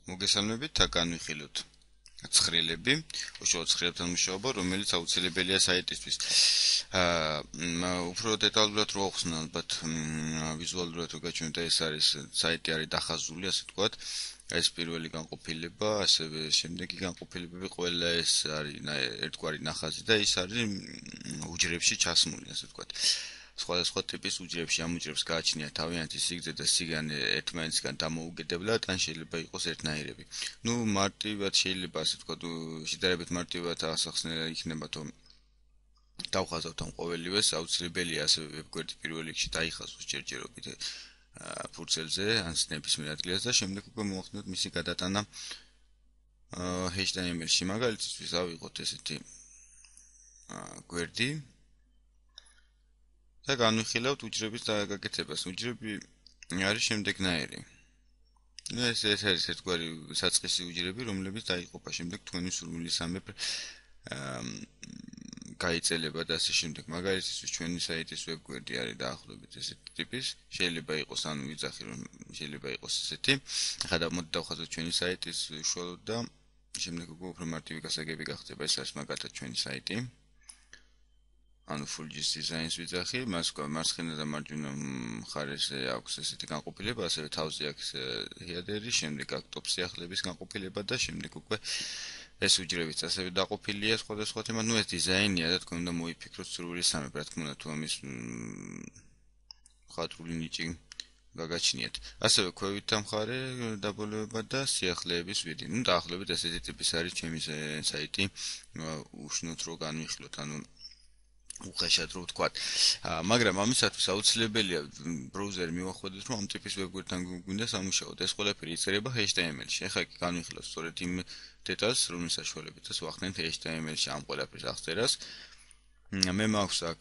მოგესალმებით, განვიხილოთ ცხრილები, უშუალოდ ცხრილებთან მუშაობა, რომელიც აუცილებელია საიტისთვის. უფრო დეტალურად რო ახსნა, ალბათ ვიზუალურად რო გაჩვენდა, ეს არის საიტი არის დახაზული, ასე ვთქვათ. ეს პირველი განყოფილება, ასევე შემდეგი განყოფილებები, ყველა ეს არის ერთგვარი ნახაზი და ის არის უჯრებში ჩასმული, ასე ვთქვათ. სხვადასხვა ტიპის უჯრებში ამ უჯრებს გააჩნია თავიანთი სიგრძე და სიგანე ერთმანეთისგან დამოუკიდებლად, ან შეიძლება იყოს ერთნაირები. მარტივად შეიძლება ასე ვთქვათ, შედარებით მარტივად ასახსნე იქნება, რომ დავხაზავთ ამ ყოველივეს, აუცილებელია ასევე ვებგვერდი პირველ რიგში დაიხაზოს ჯერჯერობით ფურცელზე, ან ნებისმიერ ადგილას და შემდეგ უკვე მოახდინოთ მისი გადატანა HTML-ში. მაგალითისთვის ავიღოთ ესეთი გვერდი და განვიხილავთ უჯრების გაკეთებას. უჯრები არის შემდეგნაირი. ეს არის ერთგვარი საწყისი უჯრები, რომლებიც დაიყოფა შემდეგ თქვენი სურვილისამებრ გაიწელება და ასე შემდეგ. მაგალითისთვის ჩვენი საიტის ვებგვერდი არის დაახლოებით ესეთი ტიპის, შეიძლება იყოს ანუ ვიძახი რომ შეიძლება იყოს ესეთი. ახლა დავხაზოთ ჩვენი საიტის უშუალოდ და შემდეგ უკვე უფრო მარტივი გასაგები გახდება. ეს არის მაგალითად ჩვენი საიტი. ანუ full designs ვიძახი, მარცხენა და მარჯვენა მხარეს აქვს ესეთი განყოფილება, ასევე თავზე აქვს header-ი, შემდეგ აქვს top სიახლეების განყოფილება და შემდეგ უკვე ეს უჯრებიც ასევე დაყოფილია სხვადასხვა თემად. ეს დიზაინია და თქვენ უნდა მოიფიქროთ სურვილისამებრ, რა თქმა უნდა, თუ ამის მხატვრული ნიჭი გაგაჩნიათ. ასევე ქვევითთა მხარე დაბოლოება და სიახლეების ვიდი. დაახლოებით ესეთი ტიპის არის ჩემი საიტი, უშნოთ რო განვიხილოთ, ანუ უხეშად რო ვთქვათ. მაგრამ ამისათვის აუცილებელია ბრაუზერი მივახვედროთ, რომ ამ ტიპის ვებგვერდთან გვინდა სამუშაოდ. ეს ყველაფერი იწერება HTML-ში. ახლა კი განვიხილოთ სწორედ იმ დეტალს, რომლის საშუალებითაც ვახდენთ HTML-ში ამ ყველაფრის აღწერას. მე მაქვს აქ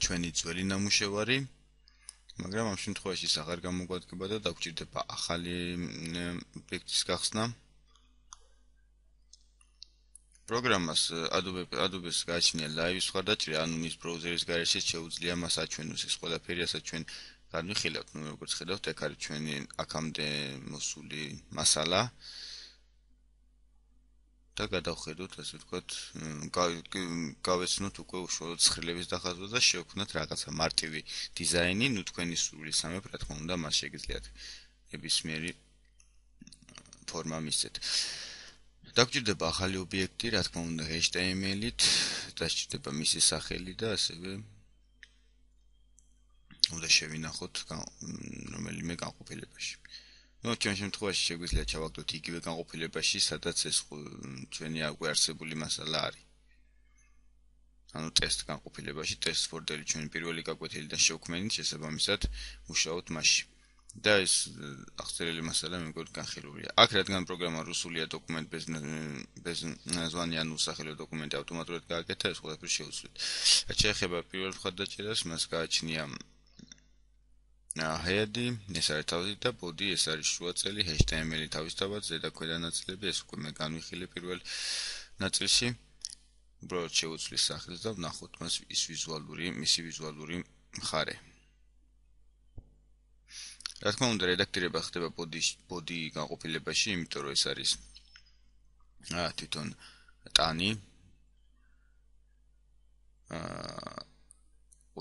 ჩვენი ძველი ნამუშევარი, მაგრამ ამ შემთხვევაში ის აღარ გამოგვადგება და დაგვჭირდება ახალი ობიექტის გახსნა. პროგრამას Adobe-ს გააჩნია Live სხვადასხვა, ანუ მის ბრაუზერის გარეშე შეუძლია მას აჩვენოს ეს ყველაფერი, რასაც ჩვენ განვიხილავთ. როგორც ხედავთ, აქ არის ჩვენი აქამდე მოსული მასალა და გადავხედოთ, ასე ვთქვათ, გავეცნოთ უკვე უშუალოდ ცხრილების დახაზვა და შევქმნათ რაღაცა მარტივი დიზაინი, თქვენი სურვილისამებრ, რა თქმა უნდა, მას შეგიძლიათ ნებისმიერი ფორმა მისცეთ. დაგვჭირდება ახალი ობიექტი, რა თქმა უნდა, HTML-ით, დასჭირდება მისი სახელი და ასევე უნდა შევინახოთ რომელიმე განყოფილებაში. ჩვენ შემთხვევაში შეგვიძლია ჩავაგდოთ იგივე განყოფილებაში, სადაც ეს ჩვენი უკვე არსებული მასალა არის. ანუ ტესტ განყოფილებაში, ტესტ ფოლდერი ჩვენი პირველი გაკვეთილიდან შევქმნით, შესაბამისად მუშაობთ მასში. და ეს აღწერილი მასალა მე მგონი განხილულია. აქ რადგან პროგრამა რუსულია, დოკუმენტ bez ნაზვანი ანუ სახელო დოკუმენტი ავტომატურად გააკეთა, ეს ყველაფერი შეუცვლით. შეეხება პირველ მხარდაჭერას, მას გააჩნია head-ი, ეს არის თავი და body, ეს არის შუაწელი, HTML-ი თავისთავად, ზედა ქვედა ნაწილები, ეს უკვე მე განვიხილე პირველ ნაწილში. უბრალოდ შეუცვლის სახელს და ვნახოთ მისი ვიზუალური მხარე. რა თქმა უნდა, რედაქტირება ხდება body განყოფილებაში, იმიტომ რომ ეს არის თვითონ ტანი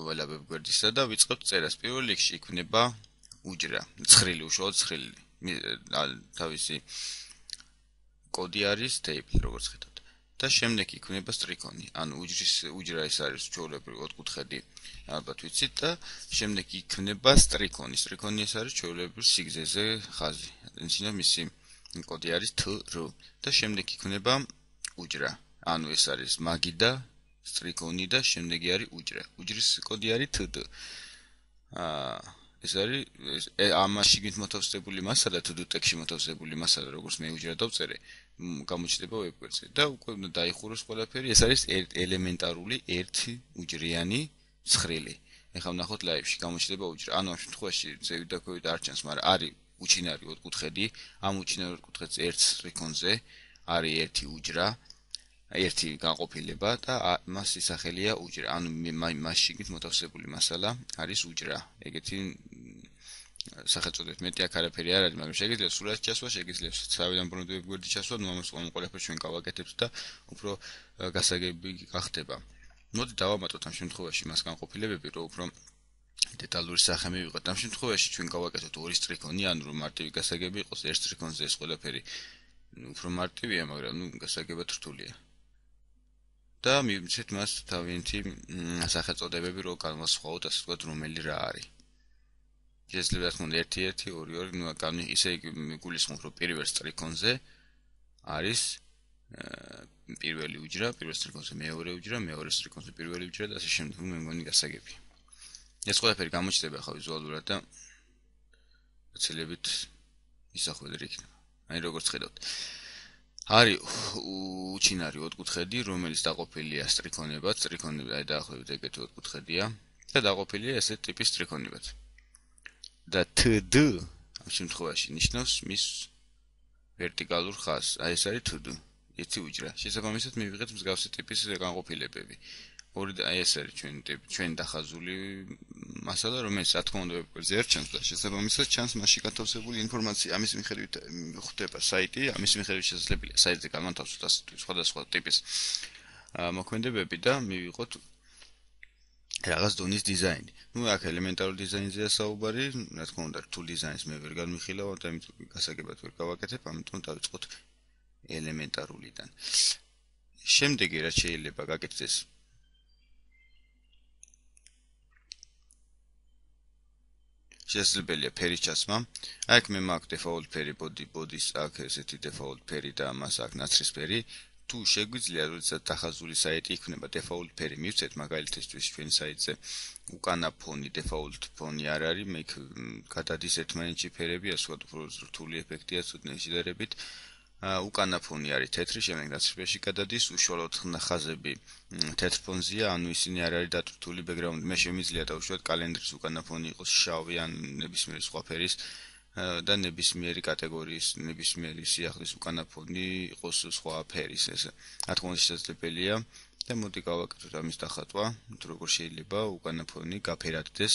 ყველა ვებგვერდისა და ვიწყებთ წერას. პირველ რიგში იქნება უჯრა, ცხრილი, უშუალოდ ცხრილი. თავისი კოდი არის table, როგორც ხედავთ. და შემდეგ იქნება სტრიქონი, ანუ უჯრა ეს არის ჩვეულებრივ ოთხკუთხედი, ალბათ ვიცით და შემდეგ იქნება სტრიქონი. სტრიქონი ეს არის ჩვეულებრივ სიგრძეზე ხაზი. ისინი მისი კოდი არის TR და შემდეგ იქნება უჯრა. ანუ ეს არის მაგი და სტრიქონი და შემდეგი არის უჯრა. უჯრის კოდი არის TD. ეს არის ამაში მოთავსებული მასალა, TD ტექსში მოთავსებული მასალა, როგორც მე უჯრა დავწერე, გამოჩნდება ვებგვერდზე და უკვე უნდა დაიხუროს ყველაფერი. ეს არის ელემენტარული ერთი უჯრიანი ცხრილი. ეხლა ვნახოთ ლაივში, გამოჩნდება უჯრა. ანუ ამ შემთხვევაში ზევით და ქვევით არ ჩანს, მაგრამ არის უჩინარი ოთხკუთხედი. ამ უჩინარ ოთხკუთხედს ერთ სტრიქონზე არის ერთი უჯრა, ერთი განყოფილება და მასის სახელია უჯრა. ანუ მასში მოთავსებული მასალა არის უჯრა. ეგეთი სახელწოდებით მეტი აქ არაფერი არ არის, მაგრამ შეგიძლიათ სულაც ჩასვა, შეგიძლიათ თავიდან ბრუნდები გვერდი ჩასვა, ნუ ამას ყველაფერს ჩვენ გავაკეთებთ და უფრო გასაგები გახდება. მოდი დავამატოთ ამ შემთხვევაში მას განყოფილებები, რომ უფრო დეტალური სახე მივიღოთ. ამ შემთხვევაში ჩვენ გავაკეთოთ ორი სტრიქონი, ანუ რომ მარტივი გასაგები იყოს, ერთ სტრიქონზე ეს ყველაფერი უფრო მარტივია, მაგრამ ნუ გასაგებად რთულია. და მივცეთ მას თავიანთი სახელწოდებები, რომ განვასხვაოთ, ასე ვთქვათ, რომელი რა არის. შეიძლება თქო 1-1, 2-2, ნუ ისე გულისხმობ, რომ პირველ სტრიქონზე არის პირველი უჯრა, პირველ სტრიქონზე მეორე უჯრა, მეორე სტრიქონზე პირველი უჯრა და ასე შემდეგ, მე მგონი გასაგები. ეს ყველაფერი გამოჩნდება ხა ვიზუალურად და ცილებით ისახვედრი იქნება. აი როგორც ხედავთ. არის უჩინარი ოთხკუთხედი, რომელიც დაყოფილია სტრიქონებად, სტრიქონები აი დაახლოებით ეგეთი ოთხკუთხედია და დაყოფილია ესეთ ტიპის სტრიქონებად. და TD ამ შემთხვევაში ნიშნავს მის ვერტიკალურ ხაზს. აი ეს არის TD, ერთი უჯრა. შესაბამისად მივიღეთ მსგავსი ტიპის განყოფილებები. ორი და აი ეს არის ჩვენ დახაზული მასალა, რომელიც რა თქმა უნდა ვებგვერდზე არ ჩანს და შესაბამისად ჩანს მასში განთავსებული ინფორმაცია. ამის მიხედვით ხდება საიტი, ამის მიხედვით შესაძლებელია საიტზე განმათავსოთ ასეთი სხვადასხვა ტიპის მოქმედებები და მივიღოთ რაღაც დონის დიზაინი. ნუ აქ ელემენტარულ დიზაინზეა საუბარი, რა თქმა უნდა რთულ დიზაინს მე ვერ განვიხილავ და ამიტომ გასაგებად ვერ გავაკეთებ, ამიტომ დავიწყოთ ელემენტარულიდან. შემდეგი რაც შეიძლება გაკეთდეს შესაძლებელია ფერის ჩაცმა. აქ მე მაქვს default ფერი body-ს აქ ესეთი default ფერი და მას აქ ნაცრისფერი. თუ შეგვიძლია როდესაც დახაზული საიტი იქნება default ფერი მივცეთ, მაგალითისთვის ჩვენი საიტზე უკანა ფონი default ფონი არ არის, მე გადადის ერთმანეთში ფერები, ასე ვთქვათ, უფრო რთული ეფექტია ცოტნე შედარებით. უკანა ფონი არის თეთრი, შემდეგ ნაცრისფერში გადადის, უშუალოდ ხაზები თეთრ ფონზეა, ანუ ისინი არ არის დატვირთული background. მე შემიძლია დავუშვათ კალენდრის უკანა ფონი იყოს შავი ან ნებისმიერი სხვა ფერის და ნებისმიერი კატეგორიის, ნებისმიერი სიახლის უკანა ფონი იყოს სხვა ფერის. ეს რა თქმა უნდა შესაძლებელია და მოდი გავაკეთოთ ამის დახატვა, როგორ შეიძლება უკანა ფონი გაფერადდეს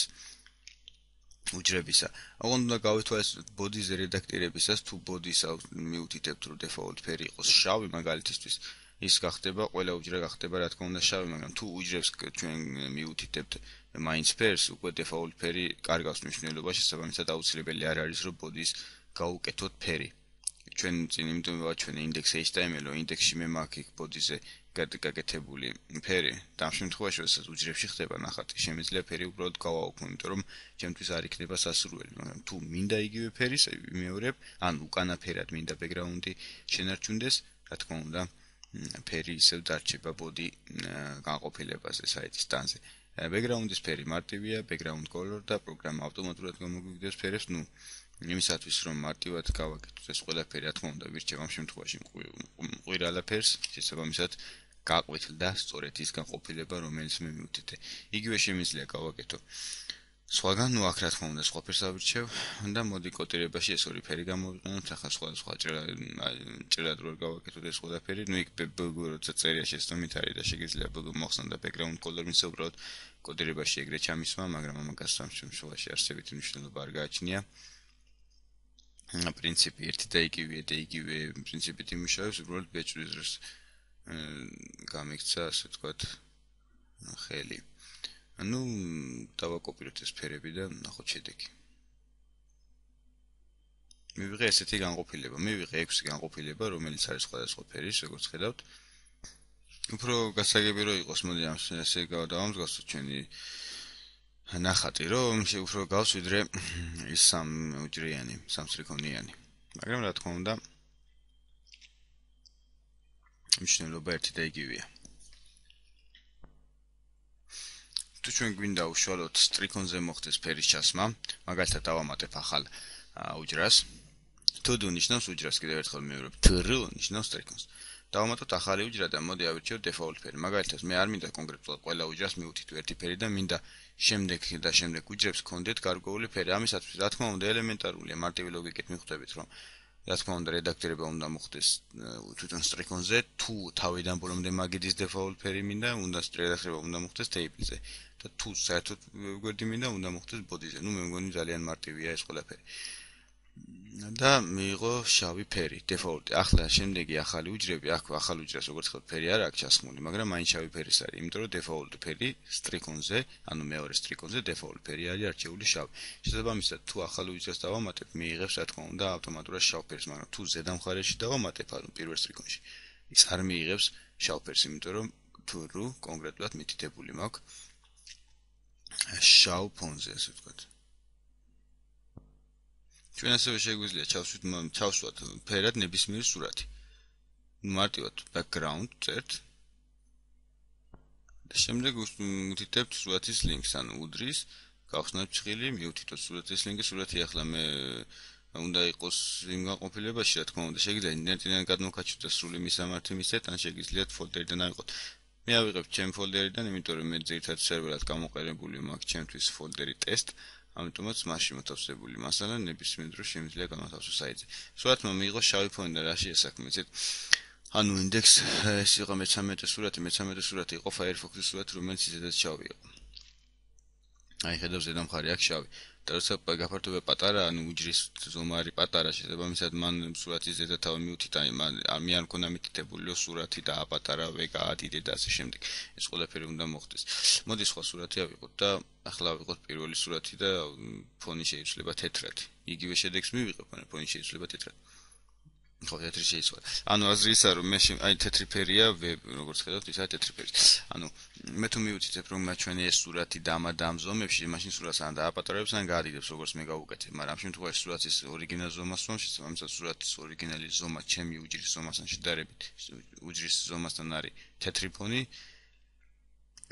უჯრებისა. ოღონდ უნდა გავითვალისწინოთ body-ზე რედაქტირებისას, თუ body-ს მიუთითებთ, რომ default ფერი იყოს შავი, მაგალითისთვის ის გახდება, ყველა უჯრა გახდება, რა თქმა უნდა, შავი, მაგრამ თუ უჯრებს ჩვენ მიუთითებთ მაინც ფერს, უკვე default ფერი კარგავს მნიშვნელობას, შესაბამისად აუცილებელი არ არის, რომ body-ს გაუკეთოთ ფერი. ჩვენ წინ იმიტომ ვაჩვენე index.html, რომ ინდექსში მე მაქვს იქ body-ზე გაკეთებული ფერი და ამ შემთხვევაში როდესაც უჯრებში ხდება ნახატი, შემიძლია ფერი უბრალოდ გავაუქმო, იმიტომ რომ ჩემთვის არ იქნება სასურველი, მაგრამ თუ მინდა იგივე ფერის ვიმეორებ, ან უკანა ფერად მინდა background-ი შენარჩუნდეს, რა თქმა უნდა, ფერი ისევ დარჩება body განყოფილებაზე საიტის ტანზე. background-ის ფერი მარტივია, background color და პროგრამა ავტომატურად გამოგვიგდებს ფერებს, ნუ იმისათვის რომ მარტივად გავაკეთოთ ეს ყველაფერი, რა თქმა უნდა, ვირჩევ ამ შემთხვევაში მყირალა ფერს, შესაბამისად გაყვეთლდა სწორედ ის განყოფილება, რომელიც მე მივუთითე. იგივე შემიძლია გავაკეთო სხვაგან, ნუ აქ რა თქმა უნდა სხვა ფერს ავირჩევ და მოდი კოდირებაში ეს ორი ფერი გამოვიყენოთ, ახლა სხვა ჭრილად რო გავაკეთოთ ეს ყველაფერი, ნუ იქ როცა წერია შეცდომით არის და შეგიძლია მოხსნათ და background color მის უბრალოდ კოდირებაში ეგრეთ ჩამისვა, მაგრამ ამაგას ამ შემთხვევაში არსებითი მნიშვნელობა არ გააჩნია. პრინციპი ერთი და იგივე პრინციპით იმუშავებს, უბრალოდ ბეჭდვის გამიქცა, ასე ვთქვათ, ხელი. ანუ დავაკოპიროთ ეს ფერები და ნახოთ შედეგი. მივიღე ესეთი განყოფილება, მივიღე 6 განყოფილება, რომელიც არის სხვადასხვა ფერის, როგორც ხედავთ. უფრო გასაგები რო იყოს, მოდი ასე დავამსგავსოთ ჩვენი ნახატი, რომ უფრო გავს ვიდრე ის სამუჯრიანი, სამსტრიქონიანი. მაგრამ რა თქმა უნდა, მნიშვნელობა ერთი და იგივეა. თუ ჩვენ გვინდა უშუალოდ სტრიქონზე მოხდეს ფერის ჩასმა, მაგალითად დავამატებ ახალ უჯრას. TD ნიშნავს უჯრას, კიდევ ერთხელ მივიღებ, TR ნიშნავს სტრიქონს. დავამატოთ ახალი უჯრა და მოდი ავირჩიოთ default ფერი. მაგალითად, მე არ მინდა კონკრეტულად ყველა უჯრას მივუთითო ერთი ფერი და მინდა შემდეგ უჯრებს გქონდეთ გარკვეული ფერი. ამისათვის, რა თქმა უნდა, ელემენტარულია, მარტივი ლოგიკით მიხვდებით, რომ რა თქმა უნდა რედაქტორება უნდა მოხდეს თვითონ სტრიქონზე, თუ თავიდან ბოლომდე მაგიდის default ფერი მინდა, უნდა რედაქტორება უნდა მოხდეს table-ზე და თუ საერთოდ გვერდი მინდა, უნდა მოხდეს body-ზე. მე მგონი ძალიან მარტივია ეს ყველაფერი. და მიიღო შავი ფერი default. ახლა შემდეგი ახალი უჯრები, აქ ახალ უჯრას როგორც ხარ ფერი არ აქვს ჩასხმული, მაგრამ მაინც შავი ფერის არის, იმიტომ რომ default ფერი სტრიქონზე, ანუ მეორე სტრიქონზე default ფერი არის არჩეული შავი. შესაბამისად, თუ ახალ უჯრას დავამატებ, მიიღებს რა თქმა უნდა ავტომატურად შავ ფერს, მაგრამ თუ ზედა მხარეში დავამატებ, ანუ პირველ სტრიქონში, ის არ მიიღებს შავ ფერს, იმიტომ რომ თუ კონკრეტულად მითითებული მაქვს შავ ფონზე, ასე ვთქვათ. ჩვენ ასევე შეგვიძლია ჩავსვათ ფერად ნებისმიერი სურათი. მარტივად background წერთ. და შემდეგ ვუთითებთ სურათის ლინკს, ანუ უდრის, გავხსნათ ჭხილი, მივუთითოთ სურათის ლინკი, სურათი ახლა მე უნდა იყოს იმ განყოფილებაში, რა თქმა უნდა, შეგიძლიათ ინტერნეტიდან გადმოვქაჩოთ და სრული მისამართი მისცეთ, ან შეგიძლიათ ფოლდერიდან ავიღოთ. მე ავიღებ ჩემ ფოლდერიდან, იმიტომ რომ მე ძირითადად სერვერად გამოყენებული მაქვს ჩემთვის ფოლდერი test. ამიტომაც მასში მოთავსებული მასალა ნებისმიერ დროს შემიძლია განათავსო საიტზე. სურათმა მიიღო შავი ფონი და რაში ესაქმე, იცით? ანუ ინდექს ეს იყო მე-13 სურათი იყო Firefox-ის სურათი, რომელიც ისედაც შავი იყო. აი ხედავ ზედა მხარე აქვს შავი. და როცა გაფართოება პატარა, ანუ უჯრის ზომა არის პატარა, შესაბამისად მან სურათის ზედა თავი მიუთითა, მე არ მქონდა მითითებული სურათი და აპატარავე, გაადიდე და ასე შემდეგ. ეს ყველაფერი უნდა მოხდეს. მოდი სხვა სურათი ავიღოთ და ახლა ავიღოთ პირველი სურათი და ფონი შეიძლება თეთრად. იგივე შედეგს მივიღებ, მაგრამ ფონი შეიძლება თეთრად. ხო, თეთრი შეიძლება. ანუ აზრი ისაა, რომ მე აი თეთრი ფერია, როგორც ხედავთ, ისაა თეთრი ფერი. ანუ მე თუ მივუთითებ, რომ ჩვენი ეს სურათი ამ ზომებში, მაშინ სურათს ან დააპატარებს, ან გაადიდებს, როგორც მე გავუკეთებ, მაგრამ ამ შემთხვევაში სურათის ორიგინალ ზომას ვამ, შესაბამისად სურათის ორიგინალი ზომა ჩემი უჯრის ზომასთან შედარებით, უჯრის ზომასთან არის თეთრი ფონი.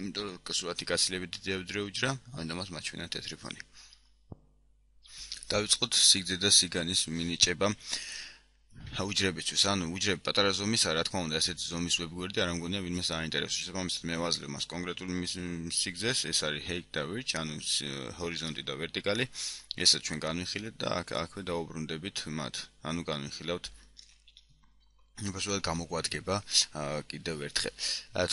იმიტომ რომ სურათი გაცილებით დიდია უჯრა, ამიტომაც მაჩვენა თეთრი ფონი. დავიწყოთ სიგრძე და სიგანის მინიჭება. უჯრებისთვის, ანუ უჯრები პატარა ზომისა, რა თქმა უნდა, ასეთი ზომის ვებგვერდი არ ამგონია ვინმეს აინტერესებს. შესაბამისად, მე ვაძლევ მას კონკრეტულ სიგრძეს, ეს არის height და width, ანუ ჰორიზონტი და ვერტიკალი. ესაც ჩვენ განვიხილეთ და აქვე დაუბრუნდებით მათ. ანუ განვიხილავთ უბრალოდ გამოგვადგება კიდევ ერთხელ.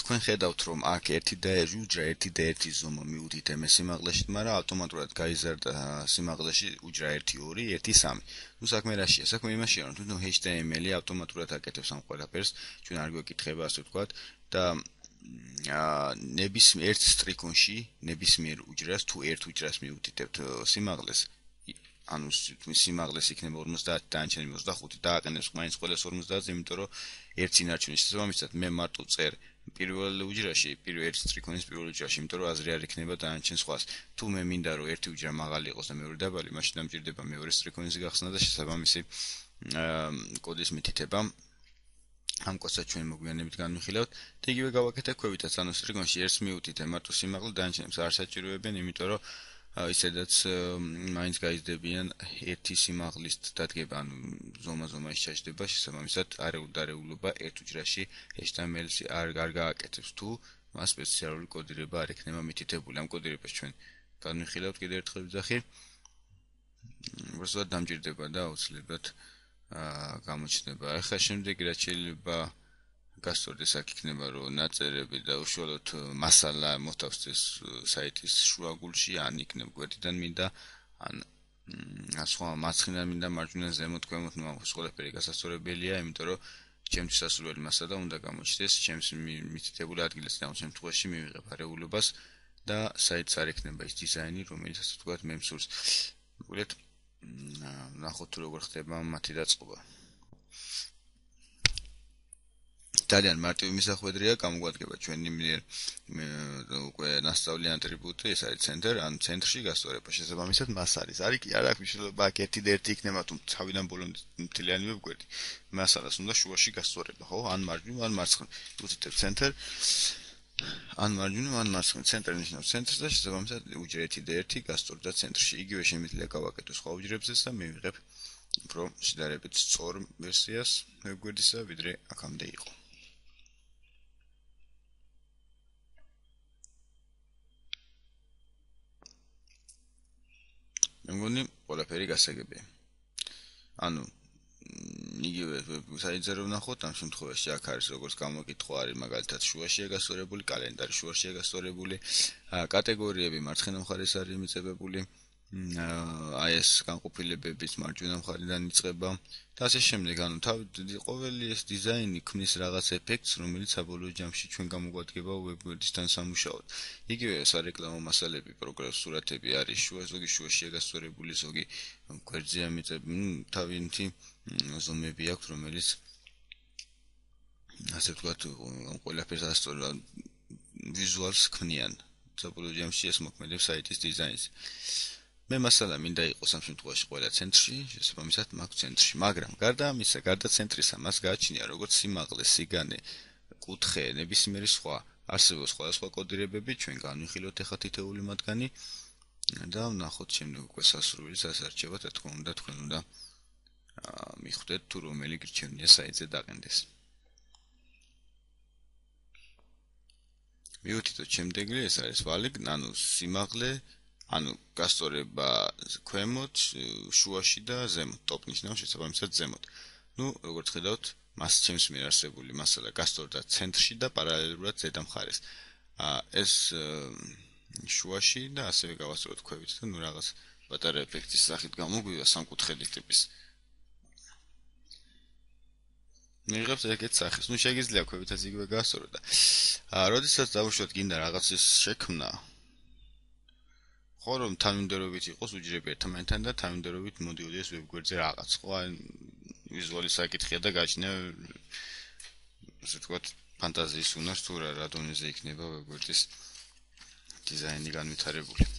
თქვენ ხედავთ, რომ აქ 1 და 1 ზომა მიუთითე მე სიმაღლეში, მაგრამ ავტომატურად გაიზარდა სიმაღლეში უჯრა 1, 2, 1, 3. ნუ საქმე რაშია? საქმე იმაშია, რომ თვითონ HTML-ი ავტომატურად აკეთებს ამ ყველაფერს, ჩვენ არ გვეკითხება ასე ვთქვათ და ნებისმიერ სტრიქონში, ნებისმიერ უჯრას თუ ერთ უჯრას მიუთითებთ სიმაღლეს, ანუ სიმაღლეს იქნება 50 და ანჩენი 25 და აყენებს მაინც ყველას 50-ზე, იმიტომ რომ ერთ წინარჩუნის შესაბამისად მე მარტო წერ პირველ უჯრაში, ერთ სტრიქონის პირველ უჯრაში, იმიტომ რომ აზრი არ იქნება და ანჩენ სხვას. თუ მე მინდა რომ ერთი უჯრა მაღალი იყოს და მეორე დაბალი, მაშინ დამჭირდება მეორე სტრიქონის გახსნა და შესაბამისი კოდის მითითება. ამ კოდსაც ჩვენ მოგვიანებით განვიხილავთ და იგივე გავაკეთე ქვევითაც, ანუ სტრიქონში ერთს მიუთითე მარტო სიმაღლე და ანჩენებს არ საჭიროებენ, იმიტომ რომ ისედაც მაინც გაიზრდებიან ერთი სიმაღლის დადგება, ანუ ზომა შეჭდება, შესაბამისად არეულობა ერთ უჯრაში HTML-ს არ გააკეთებს, თუ მას სპეციალური კოდირება არ ექნება მითითებული. ამ კოდირებას ჩვენ განვიხილავთ კიდევ ერთხელ ვიძახი. უბრალოდ დამჭირდება და აუცილებლად გამოჩნდება. ახლა შემდეგი რაც შეიძლება გასწორდეს აქ იქნება, რომ ნაწერები და უშუალოდ მასალა მოთავსდეს საიტის შუაგულში, ან იქნებ გვერდიდან მინდა, ან სხვა მარცხნიდან მინდა, მარჯვნიდან ზემოთ, ქვემოთ, ნუ ამ ყველაფერი გასასწორებელია, იმიტომ რომ ჩემთვის სასურველი მასალა უნდა გამოჩნდეს, ჩემს მითითებული ადგილას და ამ შემთხვევაში მივიღებ არეულობას და საიტს არ ექნება ის დიზაინი, რომელიც ასე ვთქვათ მე მსურს. მოკლედ ნახოთ თუ როგორ ხდება მათი დაწყობა. ძალიან მარტივი მისახვედრია, გამოგვადგება ჩვენი მიერ უკვე ნასწავლი ატრიბუტი, ეს არის center, ან ცენტრში გასწორება. შესაბამისად მას არის კი არ აქვს მნიშვნელობა აქ 1 და 1 იქნება, თუ თავიდან ბოლომდე მთლიანი ვებგვერდი. მასალას უნდა შუაში გასწორება, ხო? ან მარჯვნივ, ან მარცხნივ. ვუთითებ center, ან მარჯვნივ, ან მარცხნივ. center ნიშნავს ცენტრს და შესაბამისად უჯრა 1 და 1 გასწორდა ცენტრში. იგივე შემიძლია გავაკეთო სხვა უჯრებზეც და მივიღებ უფრო შედარებით სწორ ვერსიას ვებგვერდისა, ვიდრე აქამდე იყო. მე მგონი ყველაფერი გასაგებია. ანუ იგივე საიძე რომ ვნახოთ ამ შემთხვევაში აქ არის როგორც გამოკითხვა არის მაგალითად შუაშია გასწორებული კალენდარი შუაშია გასწორებული კატეგორიები მარცხენა მხარეს არის მიწებებული აი ეს განყოფილებების მარჯვენა მხრიდან იწყება და ასე შემდეგ ანუ ყოველი ეს დიზაინი ქმნის რაღაც ეფექტს რომელიც საბოლოო ჯამში ჩვენ გამოგვადგება ვებგვერდისთან სამუშაოდ იგივე სარეკლამო მასალები პროგრამის სურათები არის ზოგი შუაშია გასწორებული ზოგი გვერდზეა მიწებული თავიანთი ზომები აქვს რომელიც ასე ვთქვათ ყველაფერს ასწორებენ ვიზუალს ქმნიან საბოლოო ჯამში ეს მოქმედებს საიტის დიზაინს მე მასალა მინდა იყოს ამ შემთხვევაში ყველა ცენტრში, შესაბამისად მაგ ცენტრში, მაგრამ გარდა ამისა, გარდა ცენტრისა, მას გააჩნია როგორც სიმაღლე, სიგანე, კუთხე, ნებისმიერი სხვა, არსებობს სხვადასხვა კოდირებები, ჩვენ განვიხილოთ ახლა თითოეული მათგანი და ვნახოთ შემდეგ უკვე სასურველი სასარჩევად, რა თქმა უნდა, თქვენ უნდა მიხვდეთ თუ რომელი გირჩევნია საიტზე დაყენდეს. მივუთითოთ შემდეგი, ეს არის ვალი, ანუ სიმაღლე ანუ გასწორება ქვემოთ, შუაში და ზემოთ, ტოპ ნიშნავს შესაბამისად ზემოთ. ნუ როგორც ხედავთ, მას ჩემს მიერ არსებული მასალა გასწორდა ცენტრში და პარალელურად ზედა მხარეს. ეს შუაში და ასევე გავასწოროთ ქვევით და ნუ რაღაც პატარა ეფექტის სახით გამოგვივა სამკუთხედის ტიპის. მიღებთ ეგეთ სახეს. ნუ შეგიძლია ქვევითაც იგივე გაასწოროთ და როდესაც დავუშვათ გინდა რაღაცის შექმნა ხო რომ თანმიმდევრობით იყოს უჯრები ერთმანეთთან და თანმიმდევრობით მოდიოდეს ვებგვერდზე რაღაც ხო ან ვიზუალის საკითხია და გაჩნია ასე ვთქვათ ფანტაზიის უნარს თუ რა დონეზე იქნება ვებგვერდის დიზაინი განვითარებული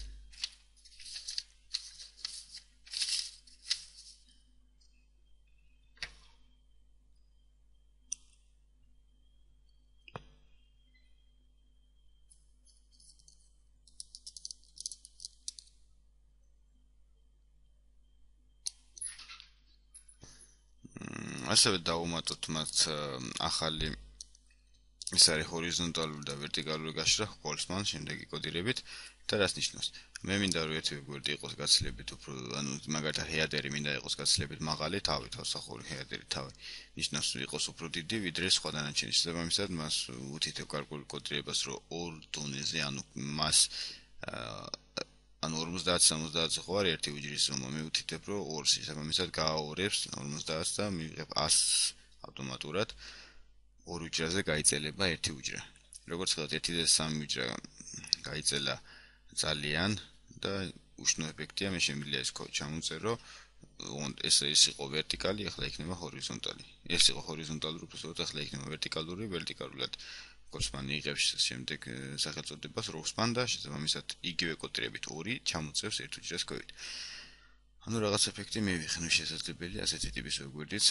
ასევე დავუმატოთ მათ ახალი ეს არის ჰორიზონტალური და ვერტიკალური გაშრა ჰოლცმან შემდეგი კოდირებით და რას ნიშნავს მე მინდა რომ ერთი ვებგვერდი იყოს გაცილებით უფრო ანუ მაგალითად ჰეადერი მინდა იყოს გაცილებით მაღალი თავი თავსახური ჰეადერი თავი ნიშნავს იყოს უფრო დიდი ვიდრე სხვა დანარჩენი შესაბამისად მას უთითებ გარკვეულ კოდირებას რომ ორ დონეზე ანუ მას ანუ 50-70 ხო არის ერთი უჯრის ზომა მე უთითებ რომ 2-ს შესაბამისად გააორებს 50 და მივიღებ 100 ავტომატურად ორ უჯრაზე გაიწელება ერთი უჯრა. როგორც ხედავთ 1-3 უჯრა გაიწელა ძალიან და უშნო ეფექტია მე შემიძლია ეს ჩამოწერო ეს იყო ვერტიკალი ახლა იქნება ჰორიზონტალი. ეს იყო ჰორიზონტალური უბრალოდ ახლა იქნება ვერტიკალური ვერტიკალურად კოსმანი იღებს შემდეგ სახელწოდებას როუსპან და შესაბამისად იგივე კოდირებით 2 ჩამოწევს ერთ უჯრას ქვევით. ანუ რაღაც ეფექტი მივიღნე შესაძლებელია ასეთი ტიპის ვებგვერდიც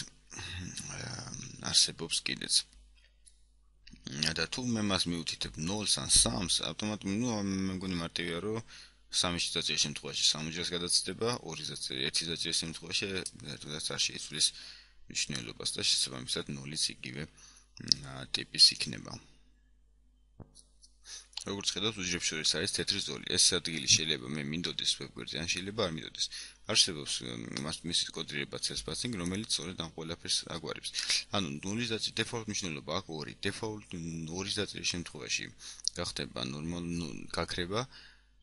არსებობს კიდეც. და თუ მე მას მივუთითებ 0-ს ან 3-ს ავტომატურად ნუ მე მგონი მარტივია რომ 3-ის დაწერის შემთხვევაში 3 უჯრას გადაცდება 2-ის დაწერის 1-ის დაწერის შემთხვევაში თუნდაც არ შეიცვლის მნიშვნელობას და შესაბამისად 0-იც იგივე ტიპის იქნება. როგორც ხედავთ უჯრებს შორის არის თეთრი ზოლი. ეს ადგილი შეიძლება მე მინდოდეს ვებგვერდზე ან შეიძლება არ მინდოდეს. არსებობს მისი კოდირებაც ეს პასინგ რომელიც სწორედ ამ ყველაფერს აგვარებს. ანუ 0-ის დაწერის დეფოლტ მნიშვნელობა აქ 2. დეფოლტ 2-ის დაწერის შემთხვევაში გახდება ნორმალური გაქრება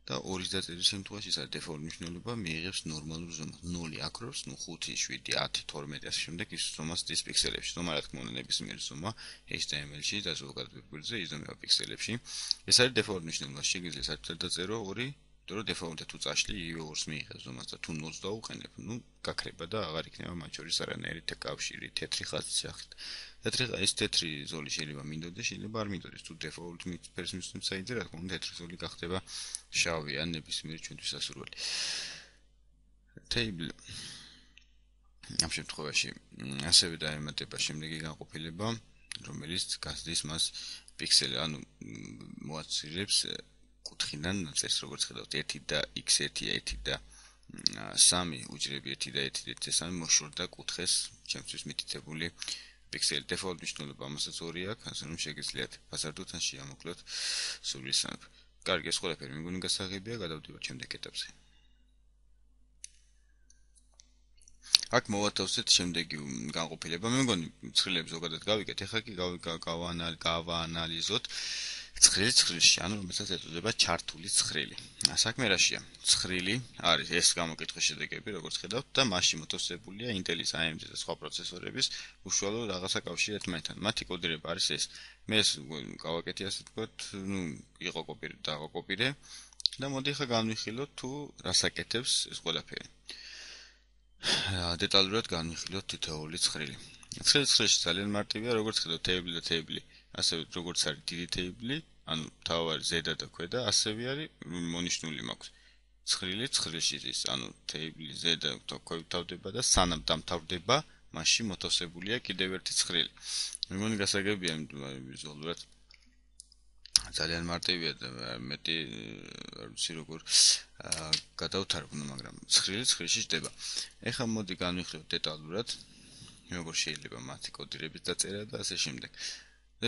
და 2-ის დაწერის შემთხვევაში ეს არის დეფოლტ მნიშვნელობა მიიღებს ნორმალურ ზომას. 0 აკრობს, ნუ 5, 7, 10, 12 ასე შემდეგ ის ზომას დის პიქსელებში. ზომა რა თქმა უნდა ნებისმიერი ზომა HTML-ში და ზოგადად ვებგვერდზე იზომება პიქსელებში. ეს არის დეფოლტ მნიშვნელობა. შეგიძლია საერთოდ დაწერო 2, იმიტომ რომ დეფოლტად თუ წაშლი იგივე 2-ს მიიღებს ზომას და თუ 0-ს დაუყენებ, ნუ გაქრება და აღარ იქნება მათ შორის არანაირი კავშირი თეთრი ხაზის სახით. ეს თეთრი ზოლი შეიძლება მინდოდეს, შეიძლება არ მინდოდეს. თუ დეფოლტ ფერს მისვენებ საიტზე, რა თქმა უნდა, თეთრი ზოლი გახდება შავი ან ნებისმიერი ჩვენთვის სასურველი. Table ამ შემთხვევაში ასევე დაემატება შემდეგი განყოფილება, რომელიც გასდის მას პიქსელი, ანუ მოაცილებს კუთხიდან წეს როგორც ხედავთ 1 და x1, 1 და 3 უჯრები 1 და 1 და 3 მოშორდა კუთხეს ჩემთვის მითითებული პიქსელი დეფოლტ მნიშვნელობა ამასაც 2 აქვს, ასე რომ შეგიძლიათ ფასარდოთ ან შეამოკლოთ სულისად. კარგი, ეს ყველაფერი მეგონი გასაღებია, გადავდივართ შემდეგ ეტაპზე. აქ მოვათავსეთ შემდეგი განყოფილება. მე მგონი ცხრილები ზოგადად გავიგეთ. ეხლა კი გავაანალიზოთ ცხრილი ცხრილში, ანუ რომელსაც ეწოდება ჩართული ცხრილი. საქმე რაშია? ცხრილი არის ეს გამოკითხვის შედეგები, როგორც ხედავთ, და მასში მოთავსებულია Intel-ის, AMD-ის და სხვა პროცესორების უშუალო რაღაცა კავშირი ერთმანეთთან. მათი კოდირება არის ეს. მე ეს გავაკეთე ასე ვთქვათ, იყო კოპირე და გავაკოპირე და მოდი ახლა განვიხილოთ თუ რას აკეთებს ეს ყველაფერი. დეტალურად განვიხილოთ თითოეული ცხრილი. ცხრილში ძალიან მარტივია, როგორც ხედავთ, თეიბლი და თეიბლი, ასევე როგორც არის დიდი თეიბლი, ანუ თავარი ზედა და ქვედა, ასევე არის მონიშნული მაქვს. ცხრილი ცხრილში ის, ანუ თეიბლი ზედა ქვევით თავდება და სანამ დამთავრდება, მასში მოთავსებულია კიდევ ერთი ცხრილი. მე მგონი გასაგებია, ვიზუალურად ძალიან მარტივია და მეტი არ ვიცი როგორ გადავთარგმნო, მაგრამ ცხრილი ცხრილში ჯდება. ეხლა მოდი განვიხილოთ დეტალურად, როგორ შეიძლება მათი კოდირების დაწერა და ასე შემდეგ.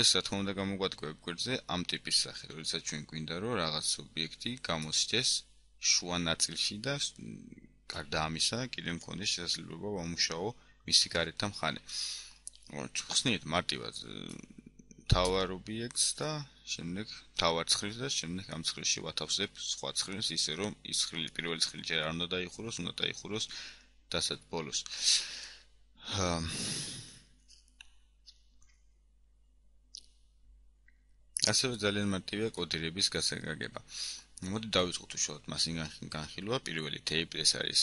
ეს რა თქმა უნდა გამოგვადგა გვერდზე ამ ტიპის სახე, როდესაც ჩვენ გვინდა რომ რაღაც ობიექტი გამოსცეს შუა ნაწილში და გარდა ამისა კიდევ მქონდეს შესაძლებლობა ვამუშაო მისი გარეთ მხარე. ხსნით მარტივად თავარ ობიექტს და შემდეგ თავარ ცხრილს და შემდეგ ამ ცხრილში ვათავსებ სხვა ცხრილს ისე რომ ის ცხრილი პირველი ცხრილი ჯერ არ უნდა დაიხუროს, უნდა დაიხუროს დასად ბოლოს. ასევე ძალიან მარტივია კოდირების გასაგება. მოდი დავიწყოთ უშუალოდ მასის განხილვა. პირველი თეიბლი ეს არის,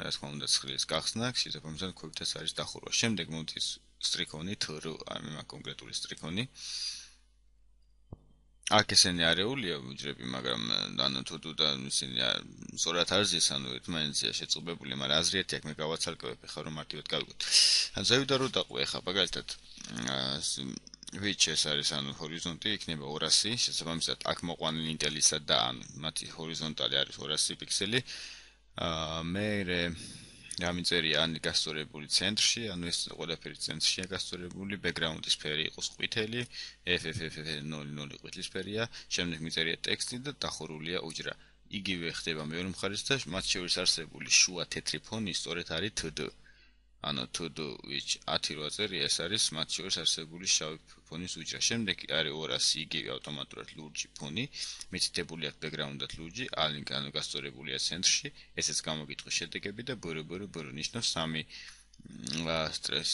რა თქმა უნდა, ცხრილის გახსნა, შესაბამისად ქვევითაც არის დახურვა. შემდეგ მოდის სტრიქონი, თრ, ამ კონკრეტული სტრიქონი. აქ ესენი არეულია უჯრები, მაგრამ ანუ თუ და ისინი სწორად არ ზის, ანუ ერთმანეთზეა შეწყობებული, მაგრამ აზრი ერთი აქ მე გავაცალკევებ, ხა რომ მარტივად გავიგოთ. ან ზევიდა რო დაყვე, ხა მაგალითად which ეს არის, ანუ ჰორიზონტი იქნება 200, შესაბამისად აქ მოყვანილი Intel-ისა და ანუ მათი ჰორიზონტალი არის 200 პიქსელი. მე გამიწერია ანი გასწორებული ცენტრში, ანუ ეს ყველაფერი ცენტრშია გასწორებული, ბექგრაუნდის ფერი იყოს ყვითელი, FFF00 ყვითლისფერია, შემდეგ მიწერია ტექსტი და დახურულია უჯრა. იგივე ხდება მეორე მხარეს და მათ შორის არსებული შუა თეთრი ფონი სწორედ არის TD. ანუ TD which 10 რო აწერია, ეს არის მათ შორის არსებული შავი ფონის უჯრა. შემდეგ არის 200 იგივე ავტომატურად ლურჯი ფონი, მითითებული აქვს ბექგრაუნდად ლურჯი, ანუ გასწორებულია ცენტრში, ესეც გამოკითხვის შედეგები და ბორო ნიშნავს 3